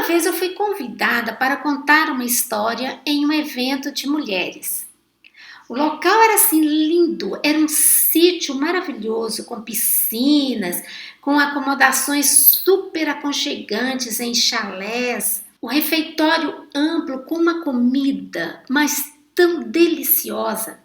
vez eu fui convidada para contar uma história em um evento de mulheres. O local era assim lindo, era um sítio maravilhoso com piscinas, com acomodações super aconchegantes em chalés, o refeitório amplo com uma comida, mas tão deliciosa,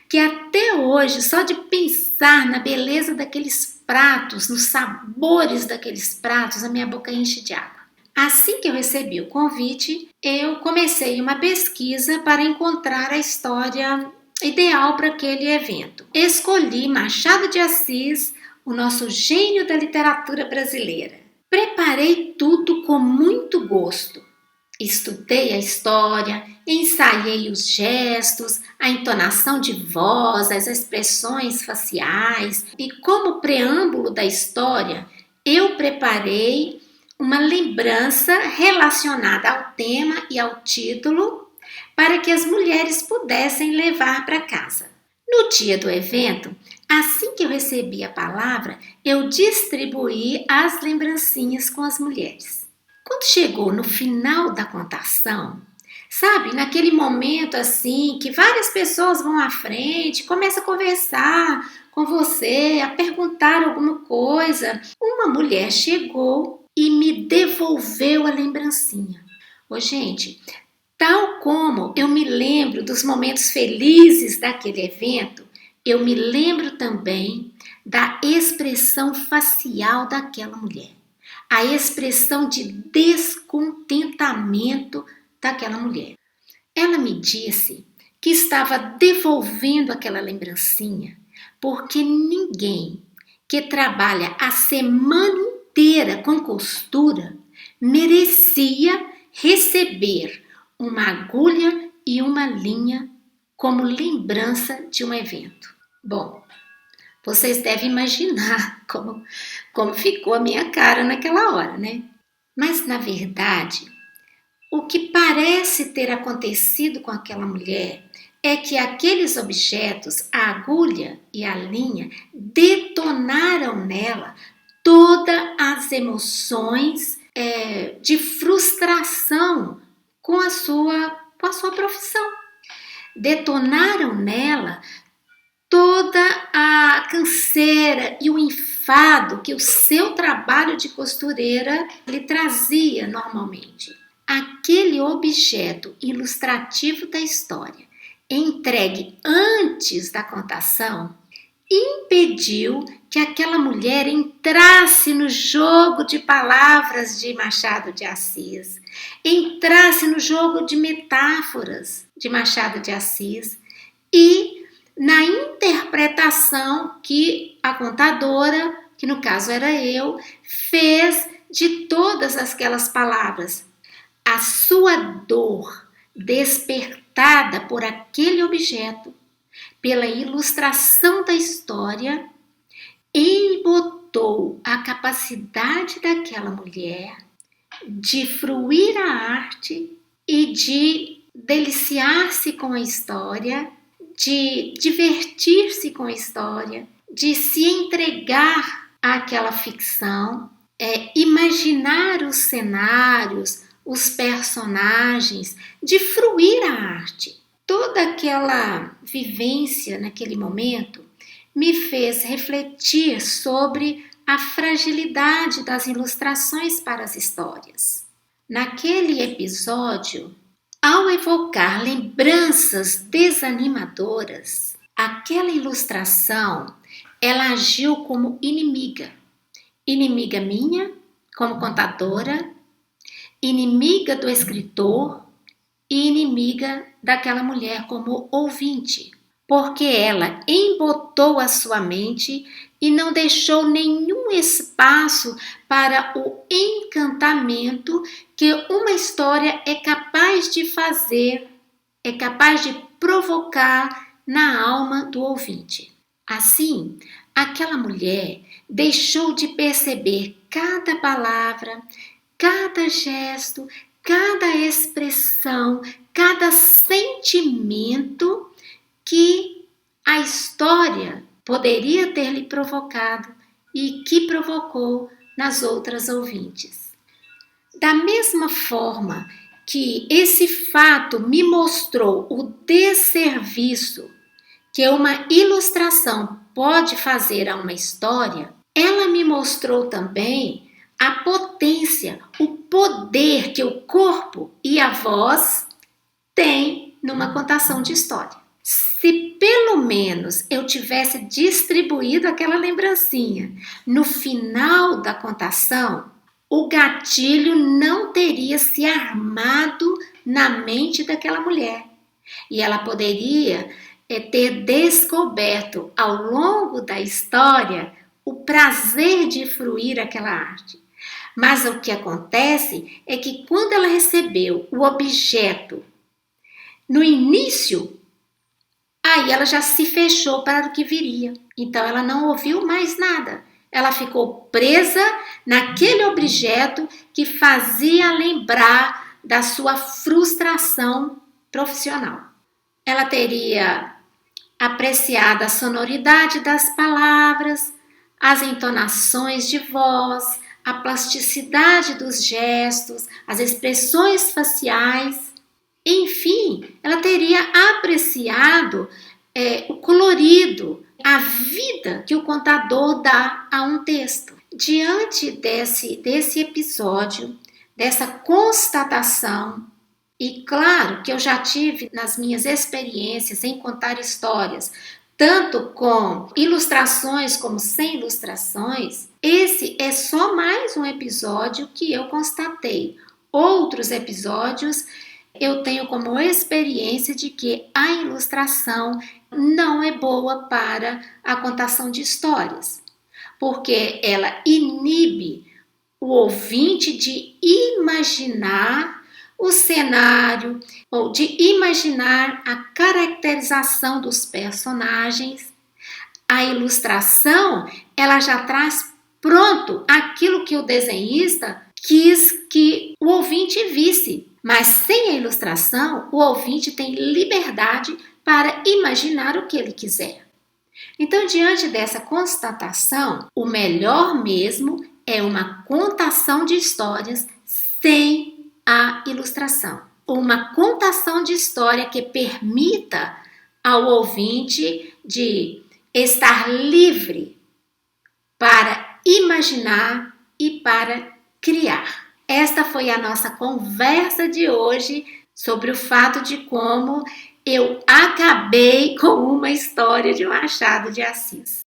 que até hoje, só de pensar na beleza daqueles pratos, nos sabores daqueles pratos, a minha boca enche de água. Assim que eu recebi o convite, eu comecei uma pesquisa para encontrar a história ideal para aquele evento. Escolhi Machado de Assis, o nosso gênio da literatura brasileira. Preparei tudo com muito gosto. Estudei a história, ensaiei os gestos, a entonação de voz, as expressões faciais e, como preâmbulo da história, eu preparei uma lembrança relacionada ao tema e ao título para que as mulheres pudessem levar para casa. No dia do evento, assim que eu recebi a palavra, eu distribuí as lembrancinhas com as mulheres. Quando chegou no final da contação, sabe, naquele momento assim que várias pessoas vão à frente, começam a conversar com você, a perguntar alguma coisa, uma mulher chegou e me devolveu a lembrancinha. Ô, gente, tal como eu me lembro dos momentos felizes daquele evento, eu me lembro também da expressão facial daquela mulher. A expressão de descontentamento daquela mulher. Ela me disse que estava devolvendo aquela lembrancinha porque ninguém que trabalha a semana inteira com costura merecia receber uma agulha e uma linha como lembrança de um evento. Bom, vocês devem imaginar como ficou a minha cara naquela hora, né? Mas, na verdade, o que parece ter acontecido com aquela mulher é que aqueles objetos, a agulha e a linha, detonaram nela todas as emoções de frustração com a sua profissão. Detonaram nela toda a canseira e o enfado que o seu trabalho de costureira lhe trazia normalmente. Aquele objeto ilustrativo da história, entregue antes da contação, impediu que aquela mulher entrasse no jogo de palavras de Machado de Assis, entrasse no jogo de metáforas de Machado de Assis e na interpretação que a contadora, que no caso era eu, fez de todas aquelas palavras. A sua dor despertada por aquele objeto, pela ilustração da história, embotou a capacidade daquela mulher de fruir a arte e de deliciar-se com a história, de divertir-se com a história, de se entregar àquela ficção, imaginar os cenários, os personagens, de fruir a arte. Toda aquela vivência naquele momento me fez refletir sobre a fragilidade das ilustrações para as histórias. Naquele episódio, ao evocar lembranças desanimadoras, aquela ilustração, ela agiu como inimiga. Inimiga minha, como contadora, inimiga do escritor e inimiga daquela mulher como ouvinte, porque ela embotou a sua mente e não deixou nenhum espaço para o encantamento que uma história é capaz de fazer, é capaz de provocar na alma do ouvinte. Assim, aquela mulher deixou de perceber cada palavra, cada gesto, cada expressão, cada sentimento que a história poderia ter lhe provocado e que provocou nas outras ouvintes. Da mesma forma que esse fato me mostrou o desserviço que uma ilustração pode fazer a uma história, ela me mostrou também a potência, o poder que o corpo e a voz têm numa contação de história. Se pelo menos eu tivesse distribuído aquela lembrancinha no final da contação, o gatilho não teria se armado na mente daquela mulher. E ela poderia ter descoberto ao longo da história o prazer de fruir aquela arte. Mas o que acontece é que quando ela recebeu o objeto no início, aí ela já se fechou para o que viria. Então ela não ouviu mais nada. Ela ficou presa naquele objeto que fazia lembrar da sua frustração profissional. Ela teria apreciado a sonoridade das palavras, as entonações de voz, a plasticidade dos gestos, as expressões faciais. Enfim, ela teria apreciado o colorido, a vida que o contador dá a um texto. Diante desse episódio, dessa constatação, e claro que eu já tive nas minhas experiências em contar histórias, tanto com ilustrações como sem ilustrações, esse é só mais um episódio que eu constatei. Outros episódios eu tenho como experiência de que a ilustração não é boa para a contação de histórias, porque ela inibe o ouvinte de imaginar o cenário ou de imaginar a caracterização dos personagens. A ilustração, ela já traz pronto aquilo que o desenhista quis que o ouvinte visse. Mas sem a ilustração, o ouvinte tem liberdade para imaginar o que ele quiser. Então, diante dessa constatação, o melhor mesmo é uma contação de histórias sem a ilustração. Uma contação de história que permita ao ouvinte de estar livre para imaginar e para criar. Esta foi a nossa conversa de hoje sobre o fato de como eu acabei com uma história de Machado de Assis.